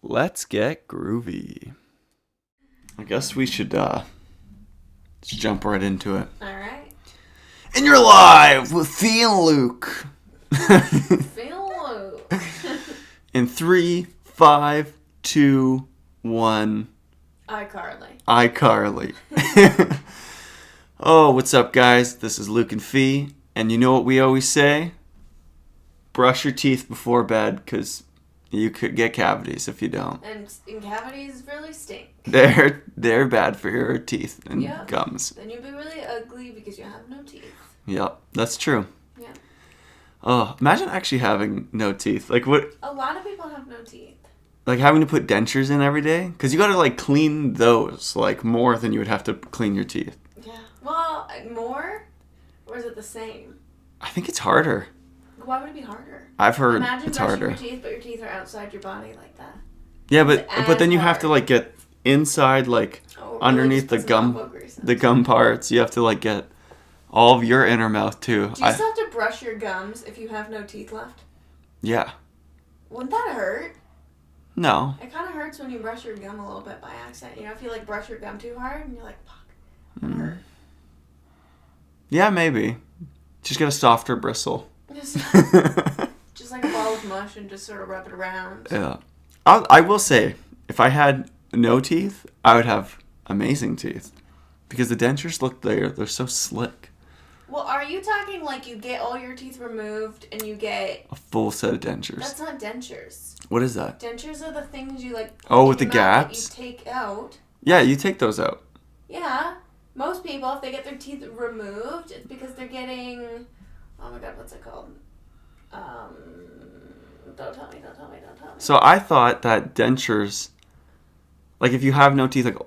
Let's get groovy. I guess we should just jump right into it. All right. And you're live with Fiona Luke. Philo. In 3, 5, 2, 1. iCarly. Oh, what's up, guys? This is Luke and Fee. And you know what we always say? Brush your teeth before bed, because you could get cavities if you don't. And cavities really stink. They're bad for your teeth and gums. Then you'll be really ugly because you have no teeth. Yep, that's true. Yeah. Oh, imagine actually having no teeth. Like what? A lot of people have no teeth. Like having to put dentures in every day? Because you got to like clean those like more than you would have to clean your teeth. Yeah. Well, more? Or is it the same? I think it's harder. Why would it be harder? I've heard Imagine it's harder. Imagine brushing your teeth, but your teeth are outside your body like that. Yeah, but then you have to like get inside like underneath the gum parts. You have to like get all of your inner mouth too. Do you still have to brush your gums if you have no teeth left? Yeah. Wouldn't that hurt? No. It kind of hurts when you brush your gum a little bit by accident. You know, if you like brush your gum too hard and you're like, fuck, it hurt. Yeah, maybe. Just get a softer bristle. Just like a ball of mush and just sort of rub it around. Yeah. I will say, if I had no teeth, I would have amazing teeth. Because the dentures look they're so slick. Well, are you talking like you get all your teeth removed and you get a full set of dentures? That's not dentures. What is that? Dentures are the things you like. Oh, with the gaps? That you take out. Yeah, you take those out. Yeah. Most people, if they get their teeth removed, it's because they're getting... Oh my god, what's it called? Don't tell me. So I thought that dentures... Like if you have no teeth, like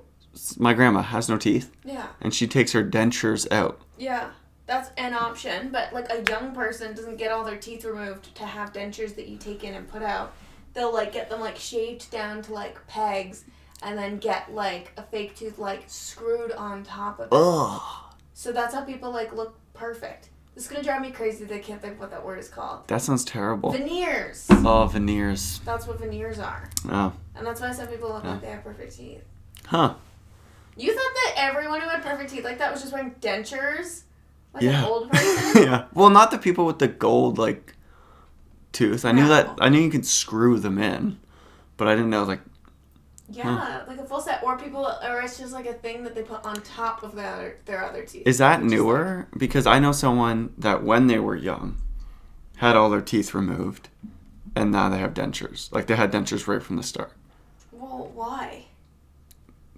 my grandma has no teeth. Yeah. And she takes her dentures out. Yeah. That's an option, but like a young person doesn't get all their teeth removed to have dentures that you take in and put out. They'll like get them like shaved down to like pegs and then get like a fake tooth like screwed on top of it. Ugh. So that's how people like look perfect. This is gonna drive me crazy that I can't think of what that word is called. That sounds terrible. Veneers. Oh, veneers. That's what veneers are. Oh. And that's why some people look like they have perfect teeth. Huh. You thought that everyone who had perfect teeth like that was just wearing dentures? Like an old person? Yeah. Well, not the people with the gold, like, tooth. I knew you could screw them in. But I didn't know, like... Yeah, like a full set. Or it's just like a thing that they put on top of their other teeth. Is that newer? Because I know someone that when they were young had all their teeth removed. And now they have dentures. Like, they had dentures right from the start. Well, why?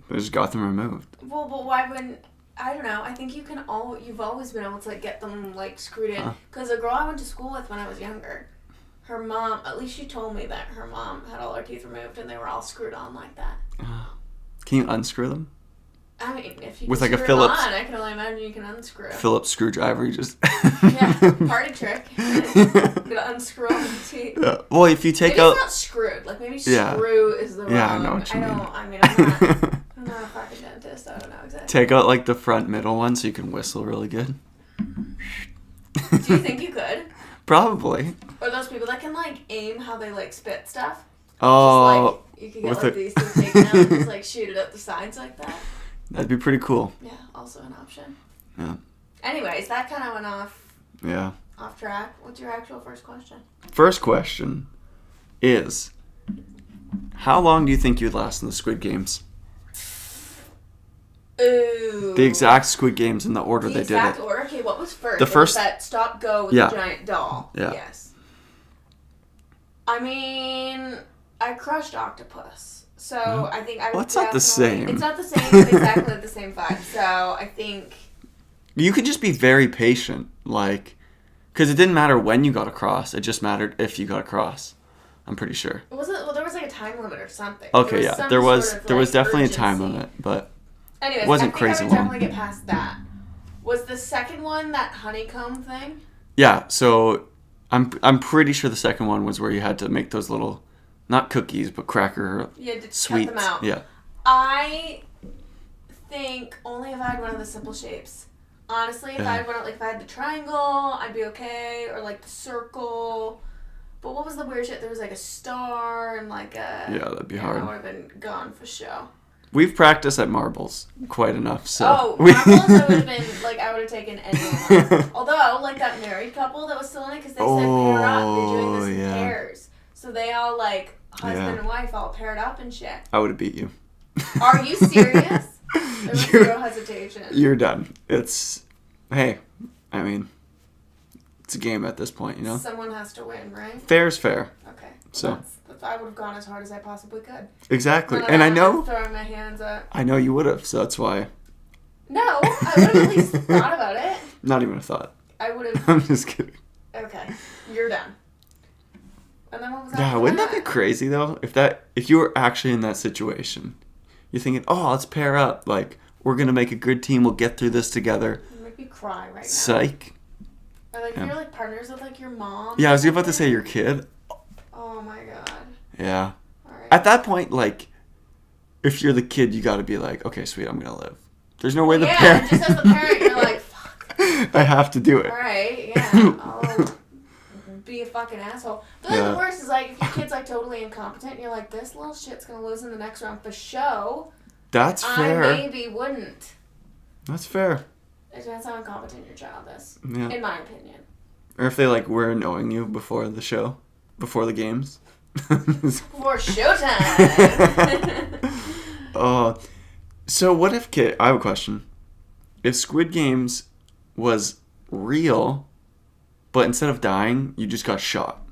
They just got them removed. Well, but why wouldn't... I don't know. I think you've always been able to like get them like screwed in. Because a girl I went to school with when I was younger, her mom, at least she told me that her mom had all her teeth removed and they were all screwed on like that. Can you unscrew them? I mean, if you with can like a screw Phillips, on, I can only imagine you can unscrew. Phillips screwdriver, you just yeah, party trick. You gotta unscrew all the teeth. Yeah. Well, if you take maybe out, it's not screwed. Like maybe screw is the wrong. Yeah, I know what you mean. I mean, I'm not a fucking dentist. I don't know exactly. Take out like the front middle one so you can whistle really good. Do you think you could? Probably. Or those people that can like aim how they like spit stuff. Oh. Just, like, you could get like these things taken out and just like shoot it up the sides like that. That'd be pretty cool. Yeah, also an option. Yeah. Anyways, that kind of went off. Yeah. Off track. What's your actual first question? First question is, how long do you think you'd last in the Squid Games? Ooh. The exact Squid Games in the order they did it. The exact order? Okay, what was first? The first... Was that stop go with the giant doll? Yeah. Yes. I mean, I crushed Octopus. So I think I would. Well, it's not the same. It's not the same, but exactly the same vibe. So I think you could just be very patient, like, because it didn't matter when you got across. It just mattered if you got across. I'm pretty sure. Was it? Well, there was like a time limit or something. Okay, yeah, there was definitely a time limit, but anyways, it wasn't crazy long. I would definitely get past that. Was the second one that honeycomb thing? Yeah. So I'm pretty sure the second one was where you had to make those little. Not cookies, but cracker sweets. Cut them out. Yeah. I think only if I had one of the simple shapes. Honestly, if I had one, like if I had the triangle, I'd be okay, or like the circle. But what was the weird shit? There was like a star and like a... Yeah, that'd be hard. I would have been gone for show. We've practiced at marbles quite enough, so... Oh, marbles, I would have been, like, I would have taken anyone. Although, like, that married couple that was still in it, because they said pair up. They're doing this in pairs. So they all, like, husband and wife all paired up and shit. I would have beat you. Are you serious? There was zero hesitation. You're done. It's... Hey, I mean... It's a game at this point, you know? Someone has to win, right? Fair's fair. Okay. So... I would have gone as hard as I possibly could. Exactly. And I know... Throwing my hands up. I know you would have, so that's why... No, I would have at least thought about it. Not even a thought. I would have... I'm just kidding. Okay. You're done. And then what was that? Yeah, wouldn't that be crazy, though? If you were actually in that situation, you're thinking, oh, let's pair up. Like, we're going to make a good team. We'll get through this together. You make me cry right now. Psych. Or like, if you're like partners with like your mom. Yeah, I was about to say your kid. Oh my god. Yeah. All right. At that point, like, if you're the kid, you got to be like, okay, sweet, I'm going to live. There's no way the parent... Yeah, just as the parent, you're like, fuck. I have to do it. All right, yeah. I'll be a fucking asshole. But then the worst is, like, if your kid's, like, totally incompetent, and you're like, this little shit's going to lose in the next round for show. That's fair. I maybe wouldn't. That's fair. It depends how incompetent your child is, yeah. in my opinion. Or if they, like, were annoying you before the show, before the games. For showtime. So what if, Kit, I have a question. If Squid Games was real, but instead of dying, you just got shot.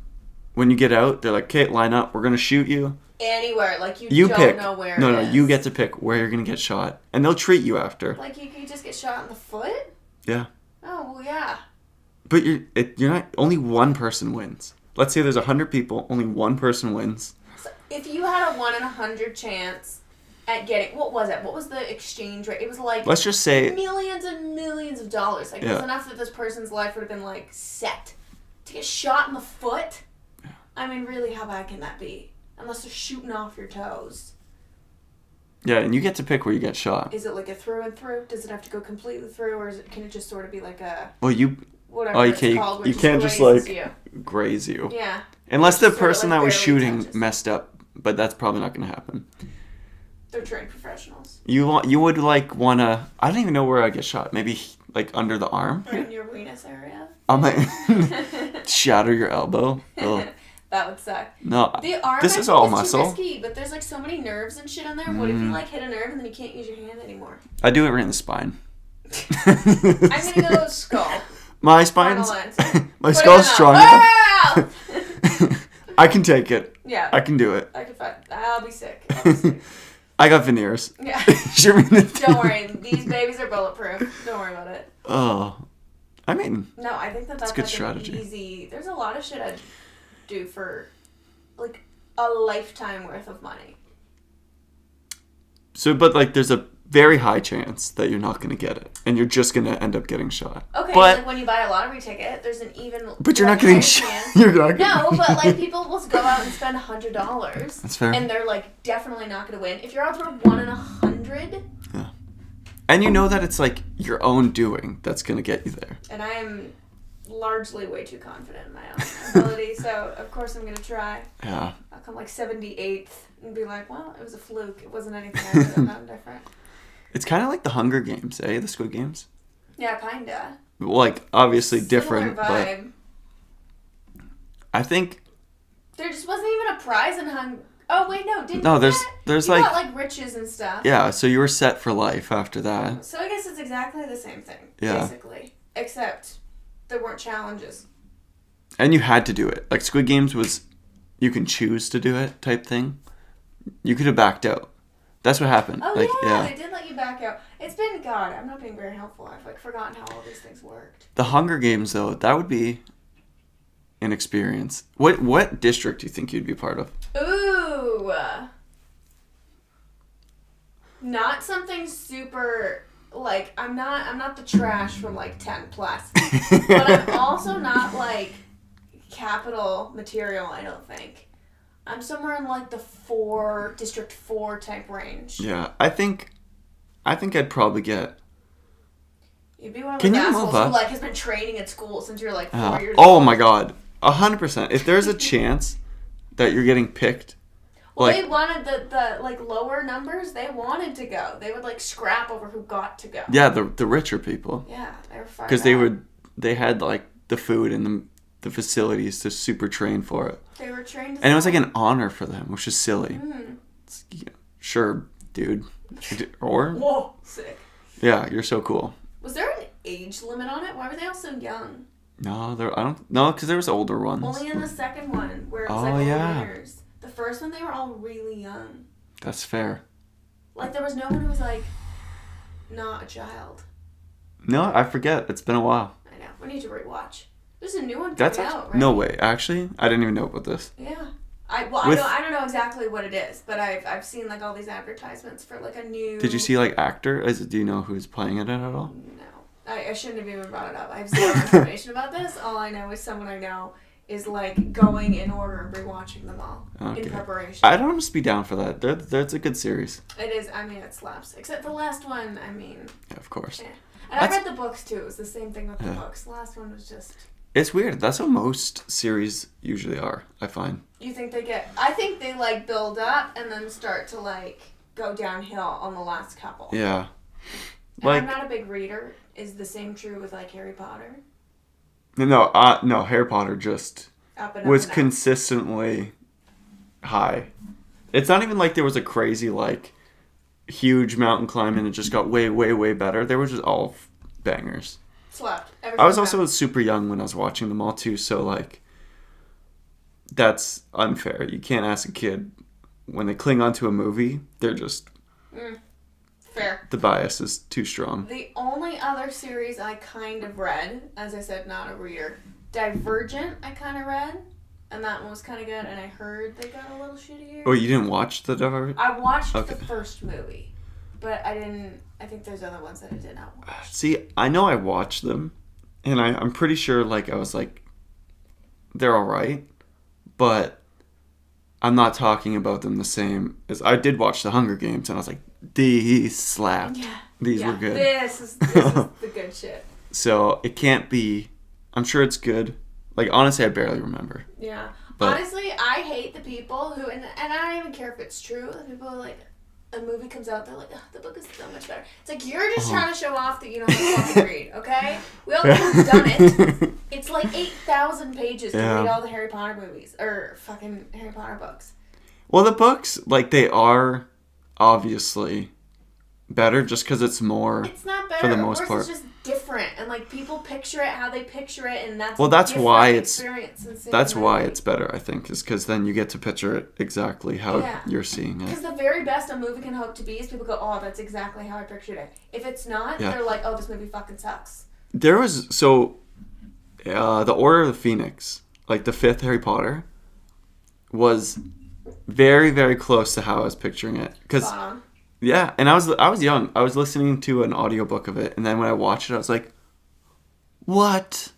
When you get out, they're like, Kit, line up, we're going to shoot you. Anywhere, like you don't pick. know where No, it is. you get to pick where you're going to get shot. And they'll treat you after. Like you could just get shot in the foot? Yeah. Oh, well, yeah. But you're not, only one person wins. Let's say there's 100 people, only one person wins. So if you had a 1 in 100 chance at getting, what was it? What was the exchange rate? It was like, let's just say millions and millions of dollars. Like, it was enough that this person's life would have been, like, set. To get shot in the foot? Yeah. I mean, really, how bad can that be? Unless they're shooting off your toes. Yeah, and you get to pick where you get shot. Is it like a through and through? Does it have to go completely through, or can it just sort of be like a... Well, whatever it's called, you can't just, like, graze you. Yeah. Unless the person like that was shooting touches. messed up, but that's probably not going to happen. They're trained professionals. You would, like, want to... I don't even know where I get shot. Maybe, like, under the arm? Or in your weenus area? I might shatter your elbow. Ugh. That would suck. No, the arm this is all muscle. Too risky, but there's like so many nerves and shit on there. What if you like hit a nerve and then you can't use your hand anymore? I do it right in the spine. I'm gonna go skull. My spine's... my Put skull's strong enough. Ah! I can take it. Yeah. I can do it. I can fight. I'll be sick. I got veneers. Yeah. Don't worry. These babies are bulletproof. Don't worry about it. Oh. I mean... No, I think that's good like strategy. Easy... There's a lot of shit I'd do for, like, a lifetime worth of money. So, but, like, there's a very high chance that you're not going to get it. And you're just going to end up getting shot. Okay, but, like when you buy a lottery ticket, there's an even... But you're not getting shot. You're not getting... No, but, like, people will go out and spend $100. That's fair. And they're, like, definitely not going to win. If you're out for 1 in 100... Yeah. And you know that it's, like, your own doing that's going to get you there. And I am largely way too confident in my own ability, so of course I'm going to try. Yeah. I'll come, like, 78th and be like, well, it was a fluke. It wasn't anything I could have done different. It's kind of like the Hunger Games, eh? The Squid Games? Yeah, kinda. Like, obviously Similar different, vibe. but... I think... There just wasn't even a prize in Hunger... Oh, wait, no, didn't No, you there's you like... got, like, riches and stuff. Yeah, so you were set for life after that. So I guess it's exactly the same thing, Yeah. basically. Except there weren't challenges. And you had to do it. Like, Squid Games was... You can choose to do it type thing. You could have backed out. That's what happened. Oh, like, yeah, they did let you back out. It's been... God, I'm not being very helpful. I've, like, forgotten how all these things worked. The Hunger Games, though, that would be an experience. What district do you think you'd be part of? Ooh. Not something super... Like, I'm not the trash from, like, 10 plus. But I'm also not, like, capital material, I don't think. I'm somewhere in, like, the District 4 type range. Yeah, I think I'd probably get... You'd be one of those assholes who, like, has been training at school since you're, like, 4 years old. Oh, my God. 100%. If there's a chance that you're getting picked, Well, like, they wanted the like lower numbers. They wanted to go. They would like scrap over who got to go. yeah, the richer people, Yeah, they were fired because up. they had like the food and the facilities to super train for it, They were trained. and it was like an honor for them, which is silly. Mm-hmm. Yeah, sure, dude, or Whoa, sick. yeah, you're so cool. Was there an age limit on it? Why were they all so young? No, I don't. No, because there was older ones. Only in the second one where it was Oh, like all yeah. winners. The first one they were all really young. That's fair. Like there was no one who was like not a child. No, I forget. It's been a while. I know. We need to rewatch. There's a new one That's coming out, right? no way. Actually, I didn't even know about this. Yeah. I don't know exactly what it is, but I've seen like all these advertisements for like a new. Did you see like actor? Do you know who's playing it at all? No. I shouldn't have even brought it up. I have zero information about this. All I know is someone I know is like going in order and rewatching them all in preparation. I'd almost be down for that. That's a good series. It is. I mean, it slaps. Except the last one. I mean. Yeah, of course. Yeah. And I read the books too. It was the same thing with the books. The last one was just. It's weird. That's how most series usually are, I find. You think they get? I think they like build up and then start to like go downhill on the last couple. Yeah. And I'm not a big reader. Is the same true with like Harry Potter? No, Harry Potter just was and up. consistently high. It's not even like there was a crazy like huge mountain climb and it just got way, way, way better. They were just all bangers. Slept. I was also super young when I was watching them all too, so like that's unfair. You can't ask a kid when they cling onto a movie, they're just fair. The bias is too strong. The only other series I kind of read, as I said, not a reader, Divergent I kind of read, and that one was kind of good, and I heard they got a little shittier. Oh, you didn't watch the Divergent? I watched the first movie, but I think there's other ones that I did not watch. See, I know I watched them, and I'm pretty sure, like, I was like, they're alright, but I'm not talking about them the same as I did watch the Hunger Games, and I was like, these slapped. Yeah. These were good. This is the good shit. So it can't be. I'm sure it's good. Like, honestly, I barely remember. Yeah. But, honestly, I hate the people who, and I don't even care if it's true, the people who, like, a movie comes out, they're like, oh, the book is so much better. It's like, you're just trying to show off that you know how to fucking read, okay? We all have done it. It's like 8,000 pages to read all the Harry Potter movies, or fucking Harry Potter books. Well, the books, like, they are obviously better just because it's more. It's not better. For the most part. It's just different, and like people picture it how they picture it, and that's why it's why it's better. I think is because then you get to picture it exactly how you're seeing it. Because the very best a movie can hope to be is people go, oh, that's exactly how I pictured it. If it's not, they're like, oh, this movie fucking sucks. There was the Order of the Phoenix, like the fifth Harry Potter, was very, very close to how I was picturing it. Yeah, and I was young. I was listening to an audiobook of it, and then when I watched it, I was like, what?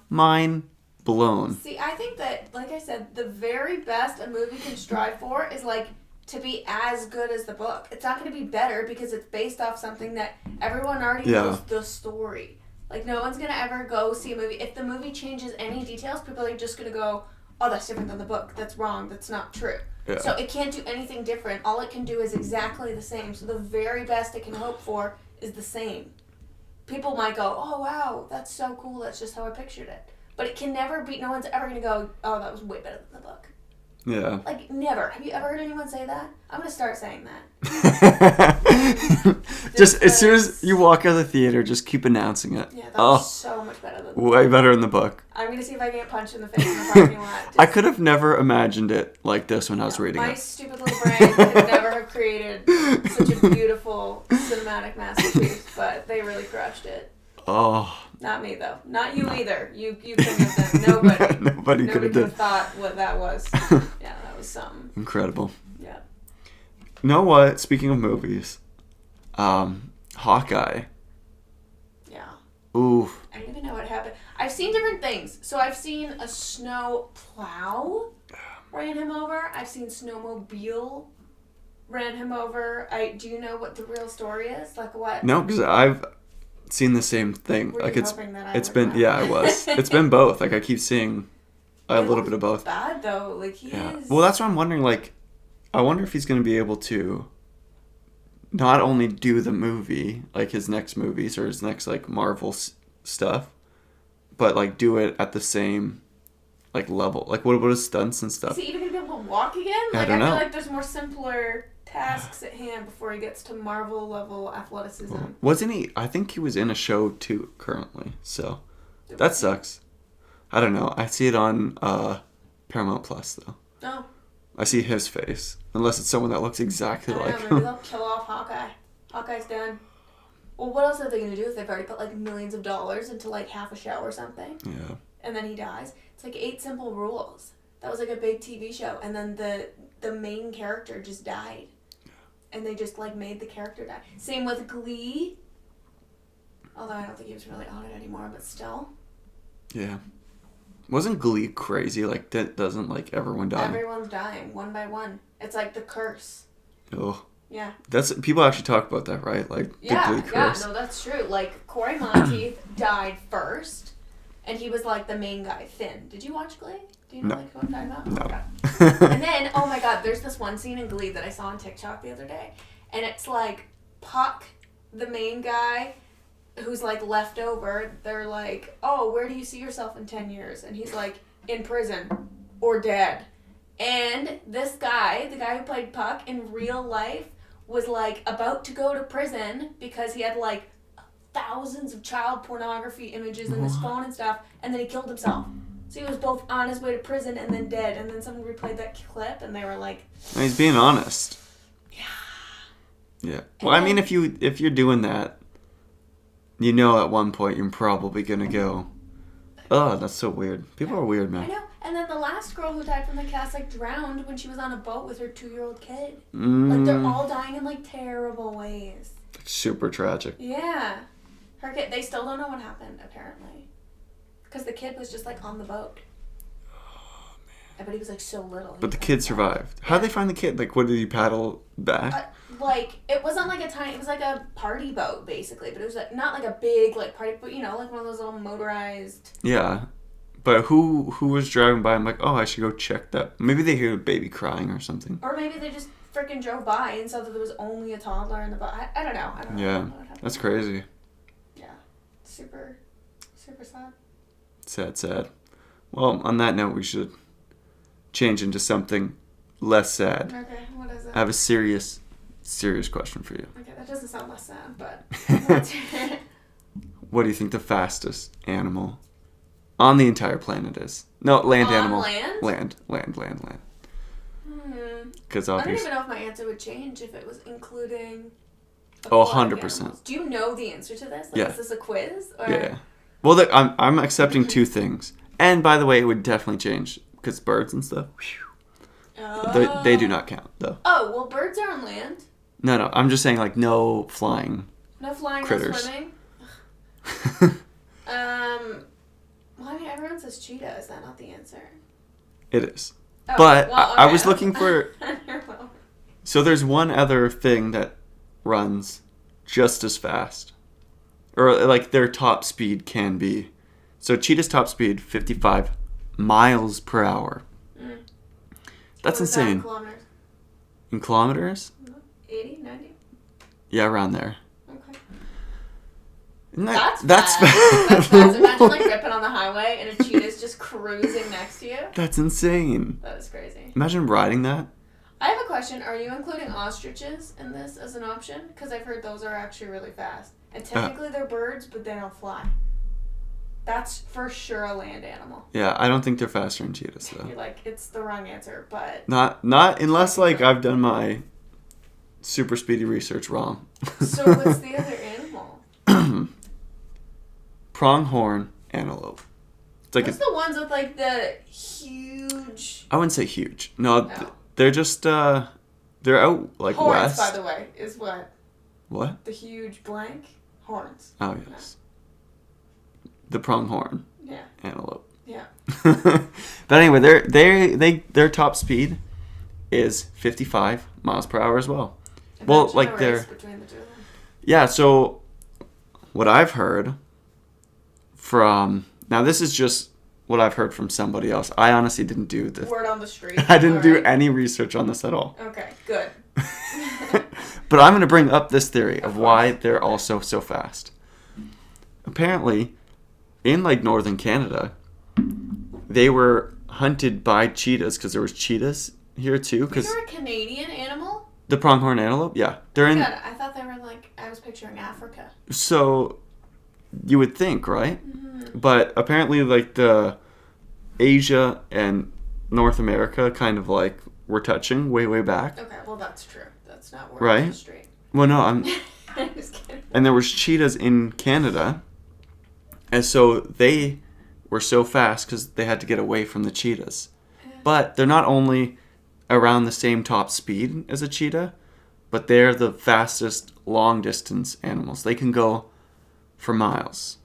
Mind blown. See, I think that, like I said, the very best a movie can strive for is, like, to be as good as the book. It's not going to be better because it's based off something that everyone already knows the story. Like, no one's going to ever go see a movie. If the movie changes any details, people are just going to go, oh, that's different than the book. That's wrong. That's not true. Yeah. So it can't do anything different. All it can do is exactly the same. So the very best it can hope for is the same. People might go, oh, wow, that's so cool. That's just how I pictured it. But it can never be, no one's ever going to go, oh, that was way better than the book. Yeah. Like, never. Have you ever heard anyone say that? I'm going to start saying that. Just as soon as you walk out of the theater, just keep announcing it. Yeah, that was so much better than the book. Way better in the book. I'm going to see if I can get punched in the face in the parking lot. I could have never imagined it like this when I was reading it. My stupid little brain could never have created such a beautiful cinematic masterpiece, but they really crushed it. Oh. Not me, though. Not you either. You couldn't have done. Nobody. Nobody could have thought what that was. Yeah, that was something. Incredible. Yeah. You know what? Speaking of movies, Hawkeye. Yeah. Ooh. I don't even know what happened. I've seen different things. So I've seen a snow plow ran him over. I've seen snowmobile ran him over. Do you know what the real story is? Like what? No, because I've seen the same thing. Were like you it's hoping that I it's would been know? yeah, I was. It's been both. Like I keep seeing a little bit of both. Bad though, like he is. Well, that's what I'm wondering. Like, I wonder if he's going to be able to not only do the movie, like his next movies or his next like Marvel stuff, but like do it at the same like level. Like what about his stunts and stuff? Is he even gonna be able to walk again? Like I don't know. feel like there's more simpler tasks at hand before he gets to Marvel level athleticism. Wasn't he? I think he was in a show too currently. So that sucks. I don't know. I see it on Paramount Plus though. No. I see his face. Unless it's someone that looks exactly like Maybe him. they'll kill off Hawkeye. Hawkeye's done. Well, what else are they gonna do if they've already put like millions of dollars into like half a show or something? Yeah. And then he dies. It's like 8 Simple Rules. That was like a big TV show, and then the main character just died, and they just like made the character die. Same with Glee. Although I don't think he was really on it anymore, but still. Yeah. Wasn't Glee crazy? Like, that doesn't, like, everyone die? Everyone's dying, one by one. It's like the curse. Oh. Yeah. People actually talk about that, right? Like, the Glee curse. Yeah, no, that's true. Like, Corey Monteith died first, and he was, like, the main guy, Finn. Did you watch Glee? Do you know, like, who I'm talking about? No. Oh, God. And then, oh my God, there's this one scene in Glee that I saw on TikTok the other day, and it's, like, Puck, the main guy, who's like left over, they're like, oh, where do you see yourself in 10 years? And he's like, in prison or dead. And this guy, the guy who played Puck in real life, was like about to go to prison because he had like thousands of child pornography images in his phone and stuff, and then he killed himself. So he was both on his way to prison and then dead. And then someone replayed that clip and they were like, he's being honest. yeah. Yeah. Well, I mean, if you're doing that, you know at one point you're probably going to go, oh, that's so weird. People are weird, man. I know. And then the last girl who died from the cast, like, drowned when she was on a boat with her 2-year-old kid. Like, they're all dying in, like, terrible ways. It's super tragic. Yeah. Her kid, they still don't know what happened, apparently. Because the kid was just, like, on the boat. Oh, man. But he was, like, so little. But the kid survived. How'd they find the kid? Like, what, did he paddle back? Like, it wasn't like it was like a party boat, basically. But it was, like, not like a big, like, party boat, you know, like one of those little motorized... Yeah. But who was driving by? I'm like, oh, I should go check that. Maybe they hear a baby crying or something. Or maybe they just freaking drove by and saw that there was only a toddler in the boat. I don't know. Yeah, that's crazy. Yeah. Super, super sad. Sad. Well, on that note, we should change into something less sad. Okay, what is it? I have a serious question for you. Okay, that doesn't sound less sad, but... What do you think the fastest animal on the entire planet is? No, land on animal. Land? Land. Because I don't obviously... even know if my answer would change if it was including... Oh, aquatic 100%. animals. Do you know the answer to this? Like, Yeah. is this a quiz? Or... Yeah. Well, I'm accepting two things. And by the way, it would definitely change because birds and stuff. Oh. They do not count, though. Oh, well, birds are on land. No, I'm just saying, like, no flying. No flying, critters. no swimming. Well, I mean, everyone says cheetah. Is that not the answer? It is. Oh, But well, okay. I was looking for... So there's one other thing that runs just as fast. Or, like, their top speed can be. So cheetah's top speed, 55 miles per hour. That's insane. In kilometers? In kilometers? 80, 90? Yeah, around there. Okay. Isn't That's fast. That's fast. Imagine, like, ripping on the highway and a cheetah's just cruising next to you. That's insane. That is crazy. Imagine riding that. I have a question. Are you including ostriches in this as an option? Because I've heard those are actually really fast. And technically they're birds, but they don't fly. That's for sure a land animal. Yeah, I don't think they're faster than cheetahs, though. You're like, it's the wrong answer, but... Not unless, like, I've done my super speedy research wrong. So what's the other animal? Pronghorn antelope. It's like what's the ones with, like, the huge... I wouldn't say huge. No, No. They're just, they're out, like, Horns, west. by the way, is what? What? The huge blank? Horns. Oh, yes. The pronghorn Yeah. antelope. Yeah. But anyway, their top speed is 55 miles per hour as well. Well, Imagine like a they're... race between the two of them. Yeah, so what I've heard from... Now, this is just what I've heard from somebody else. I honestly didn't do the... Word on the street. I didn't do Alright. any research on this at all. Okay, good. But I'm going to bring up this theory of Of why course. they're also so fast. Apparently, in like northern Canada, they were hunted by cheetahs because there was cheetahs here too. Because These are a Canadian animal? the pronghorn antelope, yeah, they're in. God, I thought they were like, I was picturing Africa. So you would think, right? Mm-hmm. But apparently, like the Asia and North America kind of like were touching way back. Okay, well that's true. That's not word Right? on the street. Well, no, I'm. I'm just kidding. And there was cheetahs in Canada, and so they were so fast because they had to get away from the cheetahs. But they're not only around the same top speed as a cheetah, but they're the fastest long distance animals. They can go for miles.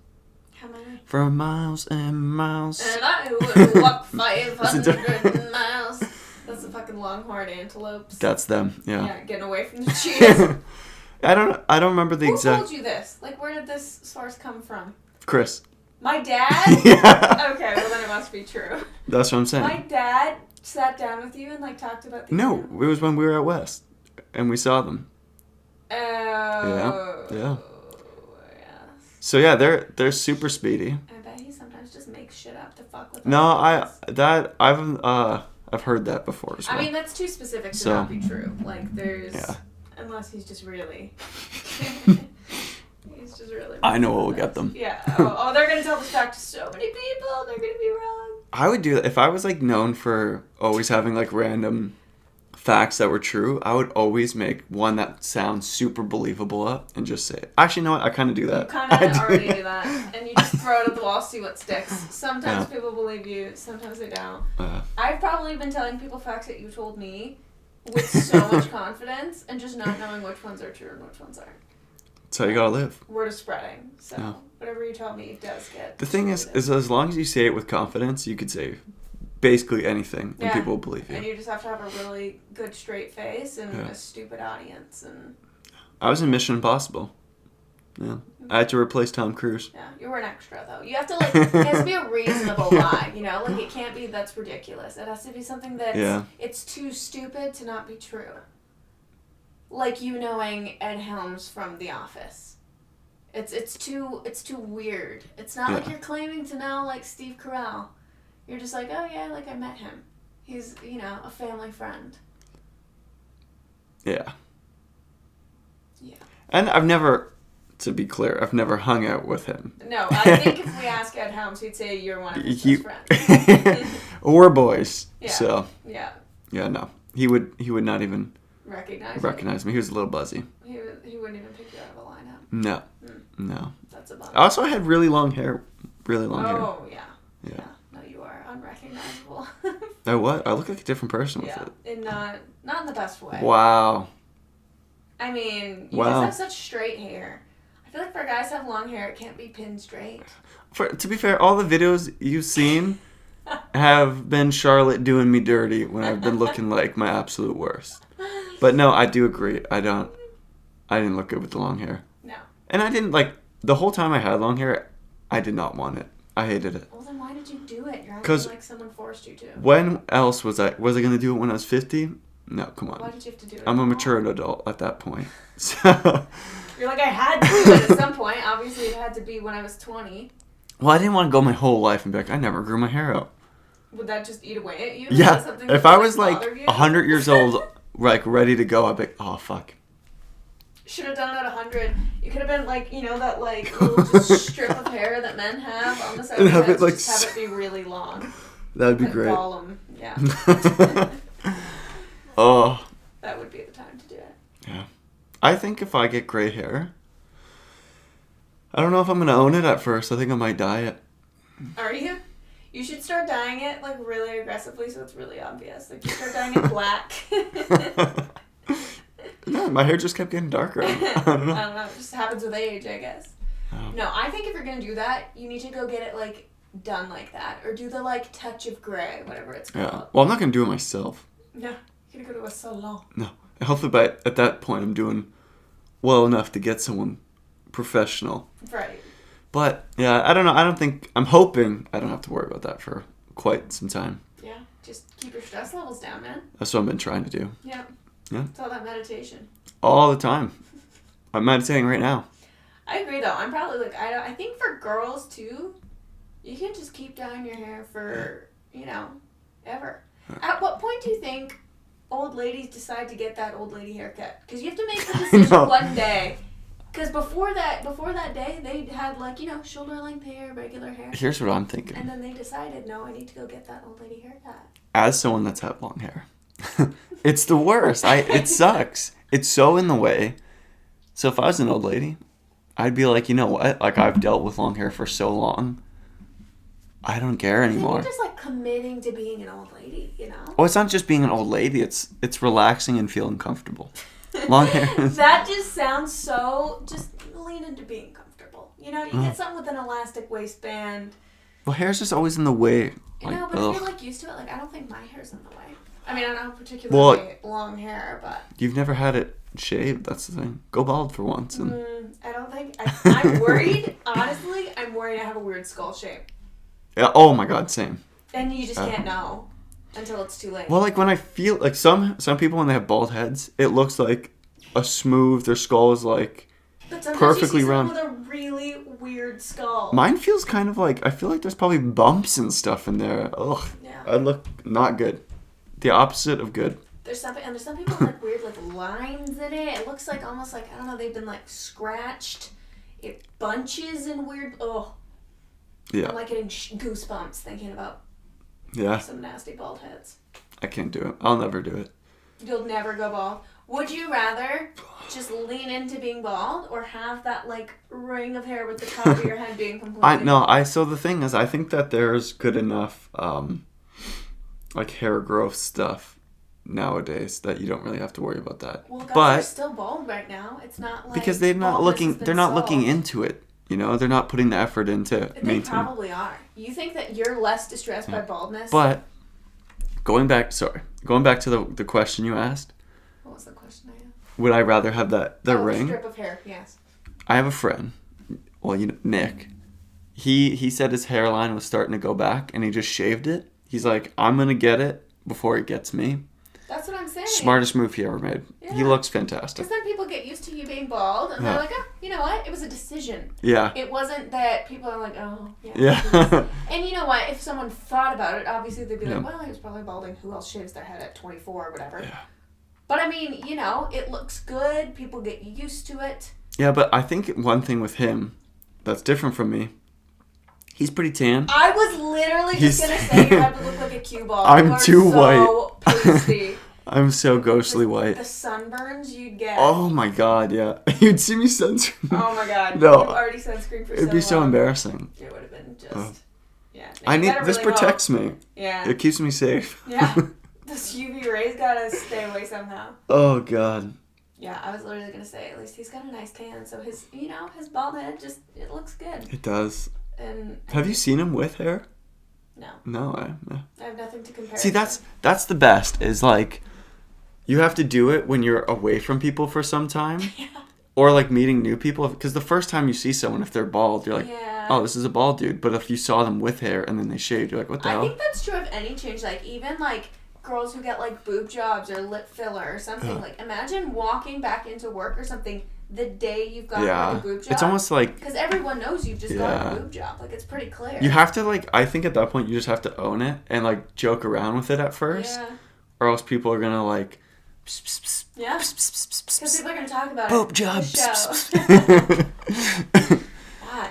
How many? For miles and miles. And I would walk 500 miles. That's the fucking longhorn antelopes. That's them, yeah. Yeah, getting away from the cheetahs. I don't remember the Who exact... told you this? Like, where did this source come from? Chris. My dad? Yeah. Okay, well then it must be true. That's what I'm saying. My dad sat down with you and like talked about these No, animals? it was when we were out west, and we saw them. Oh. Yeah. Yes. So yeah, they're super speedy. I bet he sometimes just makes shit up to fuck with No, us. I've heard that before as well. I mean, that's too specific to So- not be true. Like, there's... Yeah. Unless he's just really... he's just really... I know what will get them. Yeah. Oh, they're gonna tell this fact to so many people. They're gonna be wrong. I would do that if I was like known for always having like random facts that were true. I would always make one that sounds super believable up and just say it. Actually, you know what? I kind of do that. You kind of already do that. And you just throw it at the wall, see what sticks. Sometimes people believe you, sometimes they don't. I've probably been telling people facts that you told me with so much confidence and just not knowing which ones are true and which ones aren't. That's how you gotta live. Word is spreading. So Yeah. whatever you tell me does get The thing is distributed. as long as you say it with confidence, you could say basically anything and Yeah. people will believe And you. you just have to have a really good straight face and Yeah. a stupid audience and I was in Mission Impossible. Yeah. I had to replace Tom Cruise. yeah, you were an extra though. You have to like it has to be a reasonable lie, you know? Like it can't be that's ridiculous. It has to be something that's Yeah. it's too stupid to not be true. Like you knowing Ed Helms from The Office. It's too weird. It's not like Yeah. you're claiming to know like Steve Carell. You're just like, oh yeah, like I met him. He's, you know, a family friend. Yeah. Yeah. And I've never, to be clear, I've never hung out with him. No, I think if we ask Ed Helms, he'd say you're one of his You- best friends. We're boys. Yeah. So, Yeah. yeah, no. He would not even Recognize me. He was a little buzzy. you. He wouldn't even pick you out of a lineup. No. Mm. No. That's a bummer. I also had really long hair. Really long hair. Oh, yeah. Yeah. No, you are unrecognizable. I what? I look like a different person with yeah. it. And not in the best way. Wow. I mean, you Wow. just have such straight hair. I feel like for guys to have long hair, it can't be pinned straight. To be fair, all the videos you've seen have been Charlotte doing me dirty when I've been looking like my absolute worst. But no, I do agree. I didn't look good with the long hair. No. And I didn't the whole time I had long hair, I did not want it. I hated it. Well, then why did you do it? You're acting 'Cause- like someone forced you to. When else was I going to do it when I was 50? No, come Why on. did you have to do it? I'm a at all? mature adult at that point. So, You're like, I had to do it at some point. Obviously, it had to be when I was 20. well, I didn't want to go my whole life and be like, I never grew my hair out. Would that just eat away at you? Is Yeah, that something if that, I was bothered you? 100 years old, ready to go, I'd be like, oh, fuck. Should have done it at 100. You could have been like, you know, that like little just strip of hair that men have on the side of And their have it, heads. like, Just have it be really long. That'd be Like great. Gollum. Yeah. Oh, That would be the time to do it. yeah. I think if I get gray hair, I don't know if I'm going to own it at first. I think I might dye it. Are you? You should start dyeing it like really aggressively so it's really obvious. Like you start dyeing it black. No, my hair just kept getting darker. I don't know. It just happens with age, I guess. Oh. No, I think if you're gonna do that, you need to go get it like done like that, or do the like touch of gray, whatever it's called. Yeah. Well, I'm not going to do it myself. No, you're gonna go to a salon. No. Hopefully at that point I'm doing well enough to get someone professional. Right. But yeah, I don't know. I'm hoping I don't have to worry about that for quite some time. Yeah, just keep your stress levels down, man. That's what I've been trying to do. Yeah. Yeah. It's all that meditation. All the time. I'm meditating right now. I agree, though. I'm probably like, I think for girls, too, you can just keep dyeing your hair for, ever. At what point do you think old ladies decide to get that old lady haircut? Because you have to make the decision one day. Because before that day, they had, like, shoulder length hair, regular hair. Here's what I'm thinking. And then they decided, no, I need to go get that old lady haircut. As someone that's had long hair, it's the worst. It sucks. It's so in the way. So if I was an old lady, I'd be like, you know what? Like, I've dealt with long hair for so long. I don't care anymore. You're just, like, committing to being an old lady, Well, it's not just being an old lady. It's relaxing and feeling comfortable. Long hair. That just sounds so... Just lean into being comfortable. You get something with an elastic waistband. Well, hair's just always in the way. But if you're, like, used to it, like, I don't think my hair's in the way. I mean, I don't have particularly long hair, but... You've never had it shaved. That's the thing. Go bald for once. And... I don't think... I'm worried. Honestly, I'm worried I have a weird skull shape. Yeah, oh my God, same. And you just can't know until it's too late. Well, like when I feel like some people when they have bald heads, it looks like a smooth. Their skull is like perfectly round. With a really weird skull. Mine feels kind of like I feel like there's probably bumps and stuff in there. Ugh, yeah. I look not good. The opposite of good. There's some people with like weird like lines in it. It looks like almost like I don't know. They've been like scratched. It bunches in weird. Oh. Yeah. I'm like getting goosebumps thinking about some nasty bald heads. I can't do it. I'll never do it. You'll never go bald. Would you rather just lean into being bald or have that like ring of hair with the top of your head being completely So the thing is I think that there's good enough like hair growth stuff nowadays that you don't really have to worry about that. Well, guys are still bald right now. It's not like because they're not looking into it. They're not putting the effort into maintaining. They probably are. You think that you're less distressed by baldness? But going back to the question you asked. What was the question I asked? Would I rather have the ring? Strip of hair, yes. I have a friend. Well, Nick. He said his hairline was starting to go back, and he just shaved it. He's like, I'm gonna get it before it gets me. That's what I'm saying. Smartest move he ever made. Yeah. He looks fantastic. Because then people get used to you being bald, and they're like, oh, you know what? It was a decision. Yeah. It wasn't that people are like, oh, yeah. Yeah. And you know what? If someone thought about it, obviously they'd be like, well, he was probably balding. Who else shaves their head at 24 or whatever? Yeah. But I mean, it looks good. People get used to it. Yeah, but I think one thing with him that's different from me, he's pretty tan. I was literally just going to say you have to look like a cue ball. I'm too white. Pasty. I'm so ghostly white. The sunburns you'd get. Oh my God, yeah. You'd see me sunscreen. Oh my God. No. You've already sunscreened for It'd be so embarrassing. It would have been just... Yeah. No, this really protects me. Yeah. It keeps me safe. Yeah. Those UV rays gotta stay away somehow. Oh God. Yeah, I was literally gonna say at least he's got a nice tan, so his his bald head it looks good. It does. And have you seen him with hair? No. No, I have nothing to compare. See, that's the best. Is like, you have to do it when you're away from people for some time. Yeah. Or like meeting new people, because the first time you see someone, if they're bald, you're like, oh, this is a bald dude. But if you saw them with hair and then they shaved, you're like, what the hell? I think that's true of any change. Like even like girls who get like boob jobs or lip filler or something. Like imagine walking back into work or something the day you've gotten like a boob job. It's almost like, because everyone knows you've just gotten a boob job. Like it's pretty clear. You have to like, I think at that point you just have to own it and like joke around with it at first, or else people are gonna like. Yeah, because people are going to talk about boob it. jobs.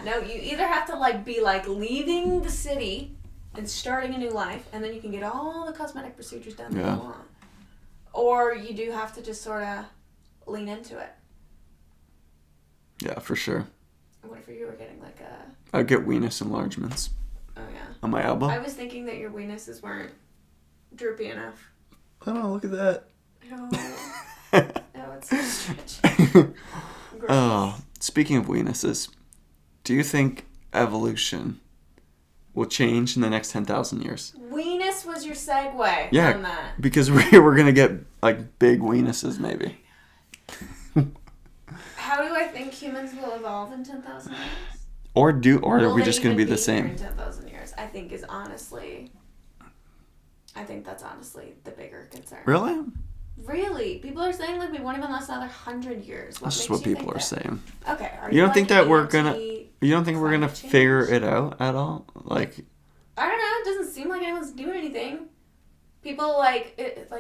No, you either have to like be like leaving the city and starting a new life, and then you can get all the cosmetic procedures done that you want, or you do have to just sort of lean into it. Yeah, for sure. What if you were getting like a? I'd get weenus enlargements. Oh yeah. On my elbow. I was thinking that your weenuses weren't droopy enough. Oh, look at that. No, it's so stretchy. Oh, speaking of weenuses, do you think evolution will change in the next 10,000 years? Weenus was your segue on that. Because we're going to get like big weenuses maybe. How do I think humans will evolve in 10,000 years? Or are Will we they just going to even be the here same? in 10,000 years? I think that's honestly the bigger concern. Really? Really? People are saying like we won't even last another 100 years. That's just what people are saying. Okay. You don't think that we're gonna? anti You don't think we're gonna climate change? figure it out at all? Like, I don't know. It doesn't seem like anyone's doing anything. People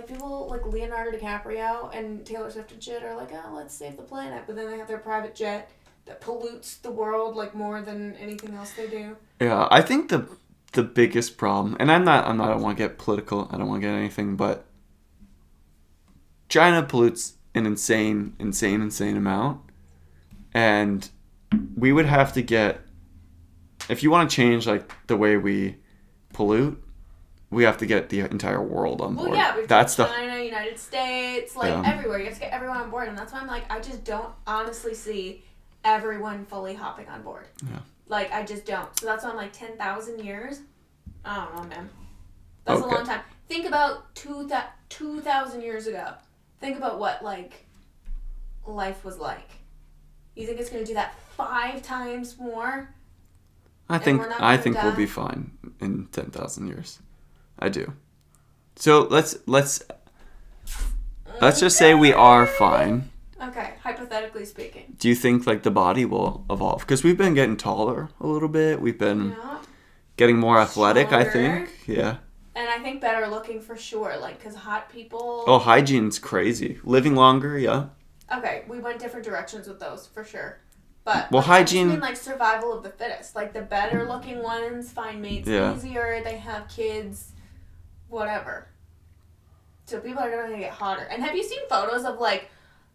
people like Leonardo DiCaprio and Taylor Swift and shit are like, oh, let's save the planet, but then they have their private jet that pollutes the world like more than anything else they do. yeah, I think the biggest problem, and I don't want to get political. I don't want to get anything, but China pollutes an insane amount, and we would have to get, if you want to change like the way we pollute, we have to get the entire world on board. Well, yeah, we've that's got China, United States, like Yeah. everywhere. You have to get everyone on board, and that's why I'm like, I just don't honestly see everyone fully hopping on board. Yeah. Like, I just don't. So that's why I'm like 10,000 years. I don't know, man. That's Okay. a long time. Think about 2,000 years ago. Think about what like life was like. You think it's gonna do that 5 times more? I think we're not gonna we'll die? be fine in 10,000 years. I do. So let's just say we are fine. Okay, hypothetically speaking. Do you think like the body will evolve? Because we've been getting taller a little bit. We've been Yeah. getting more athletic, I Stronger. think. Yeah. And I think better looking for sure, like, because hot people... Oh, hygiene's crazy. Living longer, yeah. Okay, we went different directions with those, for sure. But Well, like, I hygiene- just mean, like, survival of the fittest. Like, the better looking ones find mates Yeah. easier, they have kids, whatever. So people are going to get hotter. And have you seen photos of, like,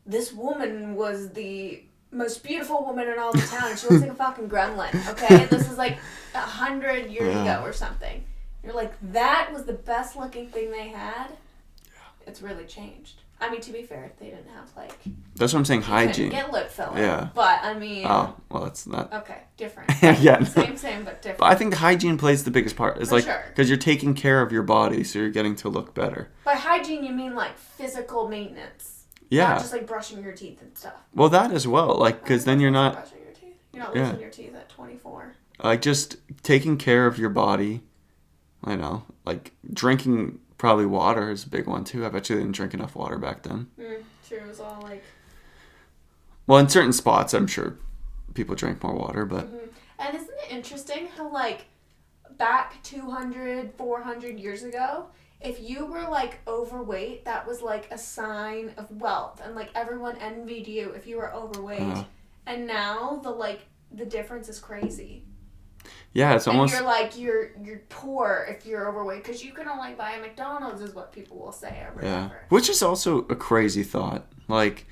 this woman was the most beautiful woman in all the town. She looks like a fucking gremlin, okay? This is, like, 100 years Yeah. ago or something. You're like, that was the best looking thing they had? It's really changed. I mean, to be fair, they didn't have, like... That's what I'm saying, you couldn't hygiene. get lip filler. Yeah. But, I mean... Oh, well, that's not... Okay, different. Yeah. no. Same, but different. But I think hygiene plays the biggest part. It's For like, sure. because you're taking care of your body, so you're getting to look better. By hygiene, you mean, like, physical maintenance. Yeah. Not just, like, brushing your teeth and stuff. Well, that as well. Like, because then you're not... Brushing your teeth. You're not Yeah. losing your teeth at 24. Like, just taking care of your body. I know. Like, drinking probably water is a big one, too. I bet you they didn't drink enough water back then. True, it was all, like... Well, in certain spots, I'm sure people drank more water, but... And isn't it interesting how, like, back 200, 400 years ago, if you were, like, overweight, that was, like, a sign of wealth. And, like, everyone envied you if you were overweight. And now, the difference is crazy. Yeah, it's almost... And you're, like, you're poor if you're overweight, because you can only buy a McDonald's, is what people will say or whatever. Yeah. Which is also a crazy thought. Like,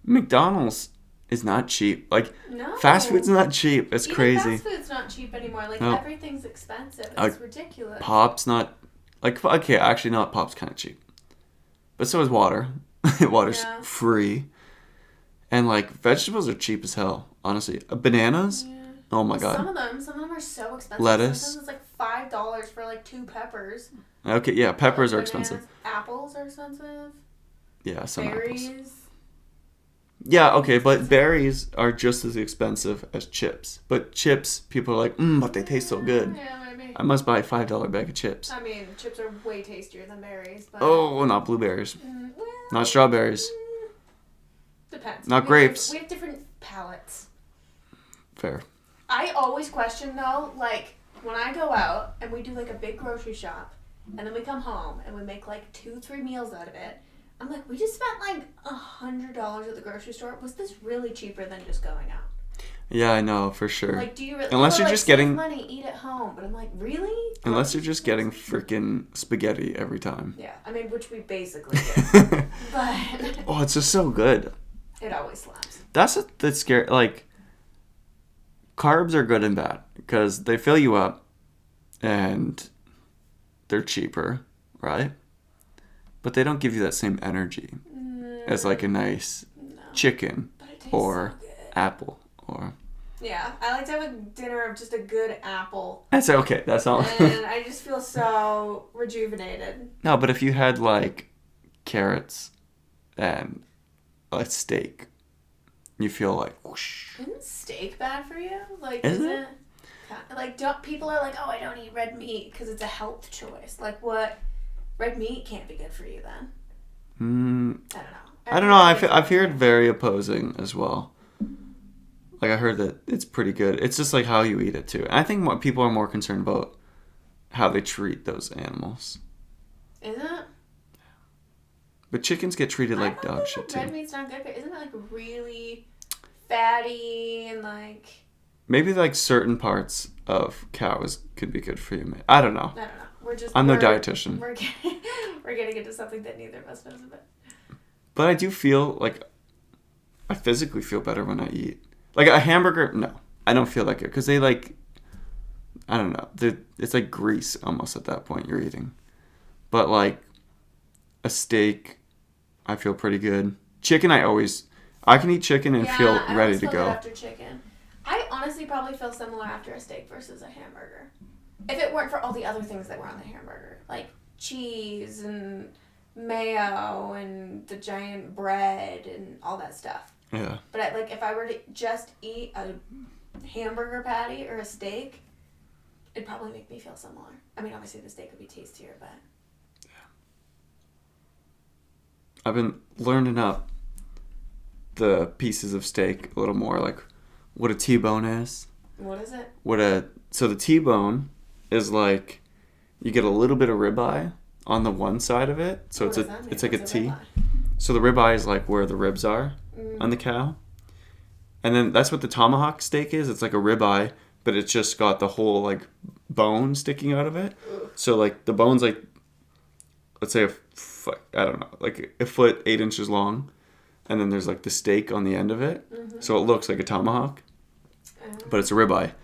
McDonald's is not cheap. Like, No. fast food's not cheap. It's Even crazy. fast food's not cheap anymore. Like, No. everything's expensive. Like, It's ridiculous. Pop's not... Like, okay, actually, not Pop's kind of cheap. But so is water. Water's Yeah. free. And, like, vegetables are cheap as hell, honestly. Bananas? Yeah. Oh, my Well, God. Some of them are so expensive. Lettuce. Sometimes it's like $5 for like 2 peppers. Okay, yeah, peppers are Bananas, expensive. Apples are expensive. Yeah, some apples. Berries. Yeah, okay, but berries are just as expensive as chips. But chips, people are like, but they taste so good. Yeah, maybe. I must buy a $5 bag of chips. I mean, chips are way tastier than berries. But Oh, not blueberries. well, Not strawberries. depends. Not grapes. We have different palates. Fair. I always question though, like when I go out and we do like a big grocery shop, and then we come home and we make like 2-3 meals out of it. I'm like, we just spent like $100 at the grocery store. Was this really cheaper than just going out? Yeah, I know, for sure. Like, do you really? Unless you're like, just save getting... money, eat at home. But I'm like, really? Unless you're just getting freaking spaghetti every time. Yeah, I mean, which we basically do. But Oh, it's just so good. it always slaps. That's scary. Like, carbs are good and bad because they fill you up and they're cheaper, right? But they don't give you that same energy as like a nice chicken But it tastes or so good. apple or... Yeah, I like to have a dinner of just a good apple. That's okay. That's all. And I just feel so rejuvenated. No, but if you had like carrots and a steak, You feel like whoosh. Isn't steak bad for you? Like, Is it? Like, don't people are like, oh, I don't eat red meat because it's a health choice. Like, what? Red meat can't be good for you then. I don't know. I don't know. I've heard very opposing as well. Like, I heard that it's pretty good. It's just like how you eat it too. And I think people are more concerned about how they treat those animals. Is it? But chickens get treated like dog shit too. Red meat's not good, but isn't it like really fatty and like... Maybe like certain parts of cows could be good for you. I don't know. I don't know. I'm no dietitian. We're getting into something that neither of us knows about. But I do feel like I physically feel better when I eat. Like a hamburger, no. I don't feel like it. Because they like, I don't know. It's like grease almost at that point you're eating. But like a steak, I feel pretty good. Chicken, I can eat chicken and feel ready to go. After chicken. I honestly probably feel similar after a steak versus a hamburger. If it weren't for all the other things that were on the hamburger. Like cheese and mayo and the giant bread and all that stuff. Yeah. But if I were to just eat a hamburger patty or a steak, it'd probably make me feel similar. I mean, obviously the steak would be tastier, but... Yeah. I've been learning up the pieces of steak a little more, like what a T-bone is. What is it? So the T-bone is like, you get a little bit of ribeye on the one side of it. So it's like a T. Ribeye? So the ribeye is like where the ribs are on the cow. And then that's what the tomahawk steak is. It's like a ribeye, but it's just got the whole like bone sticking out of it. So like the bone's like, let's say I don't know, like a foot, 8 inches long. And then there's like the steak on the end of it. Mm-hmm. So it looks like a tomahawk, but it's a ribeye. Okay.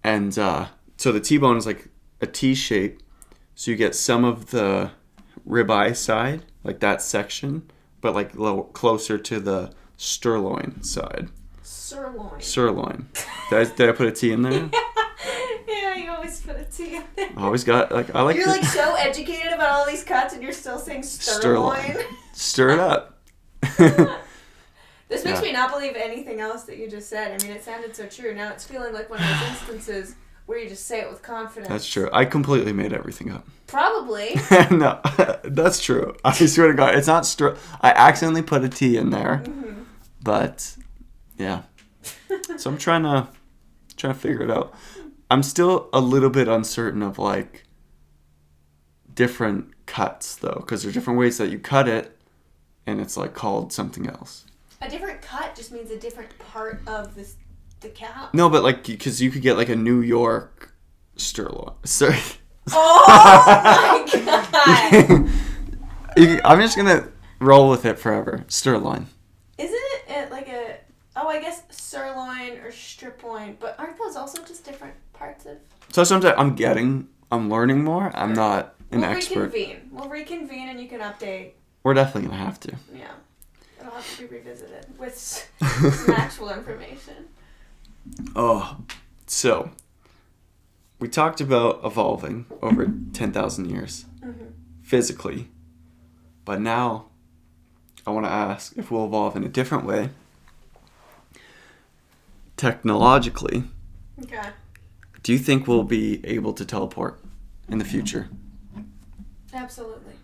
And so the T-bone is like a T shape. So you get some of the ribeye side, like that section, but like a little closer to the sirloin side. Sirloin. Did I put a T in there? Yeah, you always put a T in there. I always got, like, I like... You're like so educated about all these cuts and you're still saying sirloin. Stir it up. This makes me not believe anything else that you just said. I mean, it sounded so true. Now it's feeling like one of those instances where you just say it with confidence. That's true. I completely made everything up. Probably. No, that's true. I swear to God, it's not I accidentally put a T in there, but yeah. So I'm trying to figure it out. I'm still a little bit uncertain of like different cuts though, because there's different ways that you cut it, and it's like called something else. A different cut just means a different part of the cow. No, but like because you could get like a New York sirloin. Sorry. Oh my God! I'm just gonna roll with it forever. Sirloin. Isn't it like a? Oh, I guess sirloin or strip loin, but aren't those also just different parts of? So sometimes I'm learning more. I'm not an expert. We'll reconvene and you can update. We're definitely gonna have to. Yeah. It'll have to be revisited with some actual information. Oh, so we talked about evolving over 10,000 years physically, but now I want to ask if we'll evolve in a different way technologically. Okay. Do you think we'll be able to teleport in the future? Absolutely.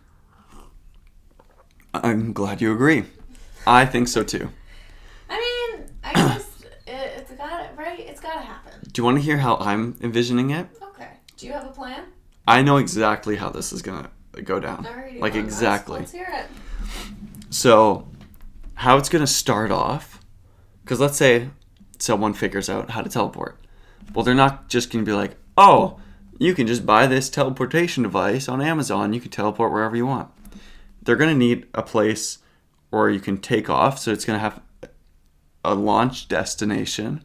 I'm glad you agree. I think so too. I mean, I guess it's gotta happen. Do you want to hear how I'm envisioning it? Okay. Do you have a plan? I know exactly how this is gonna go down. Alrighty, like exactly. Let's hear it. So, how it's gonna start off? Because let's say someone figures out how to teleport. Well, they're not just gonna be like, oh, you can just buy this teleportation device on Amazon. You can teleport wherever you want. They're gonna need a place where you can take off. So it's gonna have a launch destination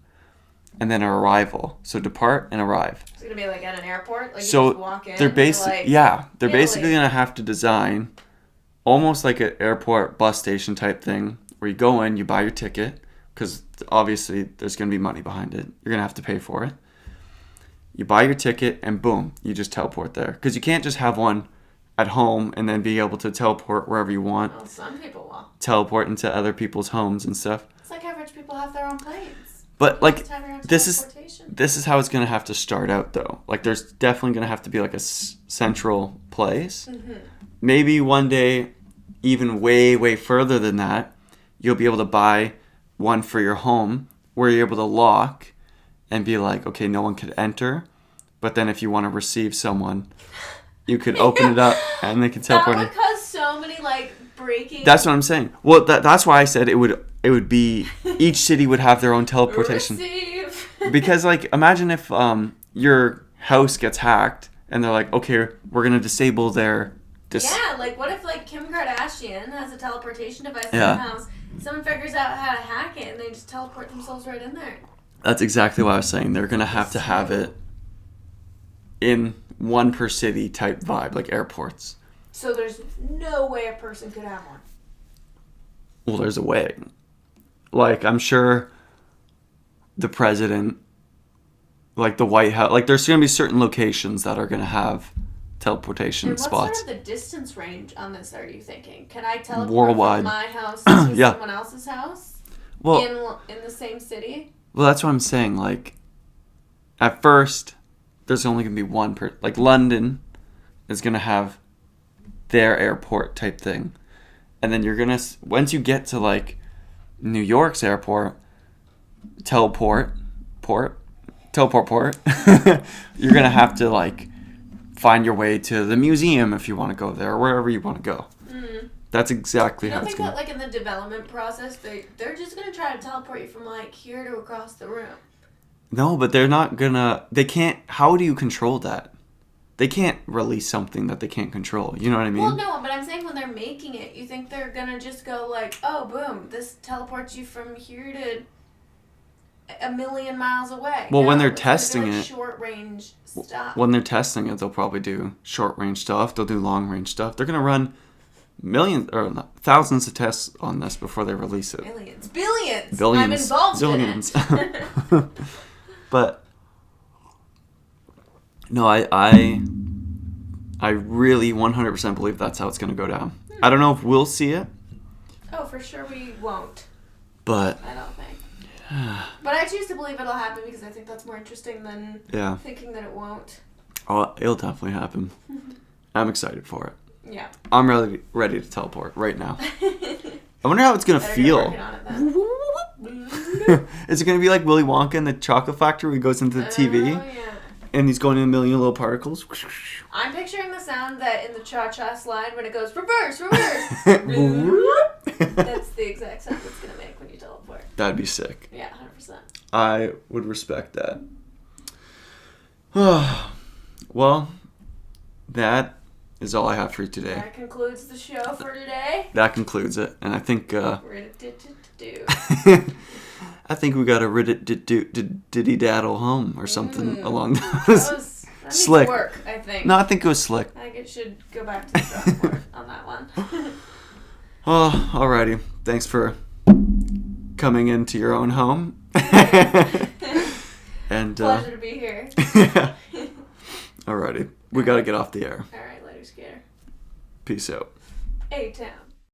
and then an arrival. So depart and arrive. It's gonna be like at an airport. Like so you just walk in. They're basically they're basically gonna have to design almost like an airport bus station type thing where you go in, you buy your ticket because obviously there's gonna be money behind it. You're gonna have to pay for it. You buy your ticket and boom, you just teleport there because you can't just have one at home and then be able to teleport wherever you want. Well, some people will. Teleport into other people's homes and stuff. It's like how for rich people have their own planes. But like, Just have your own this teleportation. is how it's gonna have to start out though. Like, there's definitely gonna have to be like a central place. Mm-hmm. Maybe one day, even way further than that, you'll be able to buy one for your home where you're able to lock and be like, okay, no one could enter. But then if you want to receive someone, you could open it up and they could teleport. That would cause so many like breaking. That's what I'm saying. Well, that's why I said it would be each city would have their own teleportation. Receive. Because like, imagine if your house gets hacked and they're like, okay, we're gonna disable their. Yeah, like what if like Kim Kardashian has a teleportation device in Yeah. her house? Someone figures out how to hack it and they just teleport themselves right in there. That's exactly what I was saying. They're gonna have to have it in one per city type vibe, like airports. So there's no way a person could have one. Well, there's a way. Like, I'm sure the president, like the White House, like there's going to be certain locations that are going to have teleportation And what spots. sort of the distance range on this are you thinking? Can I teleport Worldwide. from my house to Yeah. someone else's house Well, in the same city? well, that's what I'm saying. Like, at first, there's only going to be one per. Like, London is going to have their airport type thing. And then you're going to, once you get to, like, New York's airport, teleport port, you're going to have to, like, find your way to the museum if you want to go there, or wherever you want to go. Mm. That's exactly You how don't it's think going that, like, in the development process, they're just going to try to teleport you from, like, here to across the room? No, but they're not gonna. They can't. How do you control that? They can't release something that they can't control. You know what I mean? Well, no, but I'm saying when they're making it, you think they're going to just go, like, oh, boom, this teleports you from here to a million miles away. Well, when they're it's gonna be, testing like, it- short range stuff. When they're testing it, they'll probably do short range stuff. They'll do long range stuff. They're gonna run millions or thousands of tests on this before they release it. Millions. Billions. Billions. I'm involved Zillions. in it. But no, I really 100% believe that's how it's gonna go down. I don't know if we'll see it, Oh, for sure we won't. but I don't think. But I choose to believe it'll happen because I think that's more interesting than yeah, thinking that it won't. oh, it'll definitely happen. I'm excited for it. Yeah. I'm ready to teleport right now. I wonder how it's gonna Better feel. get working on it then. Is it gonna be like Willy Wonka in the chocolate factory? He goes into the TV Oh, yeah. and he's going in a million little particles. I'm picturing the sound that in the cha-cha slide when it goes reverse, reverse. That's the exact sound it's gonna make when you teleport. That'd be sick. Yeah, 100%. I would respect that. Well, that is all I have for you today. That concludes the show for today. That concludes it, and I think Do. I think we got a diddy daddle home or something along That those. needs Slick. work, I think. No, I think it was slick. I think it should go back to the drawing board on that one. Oh, alrighty. Thanks for coming into your own home. And Pleasure to be here. alrighty, we gotta get off the air. All right, later, Skater. Peace out. A-Town.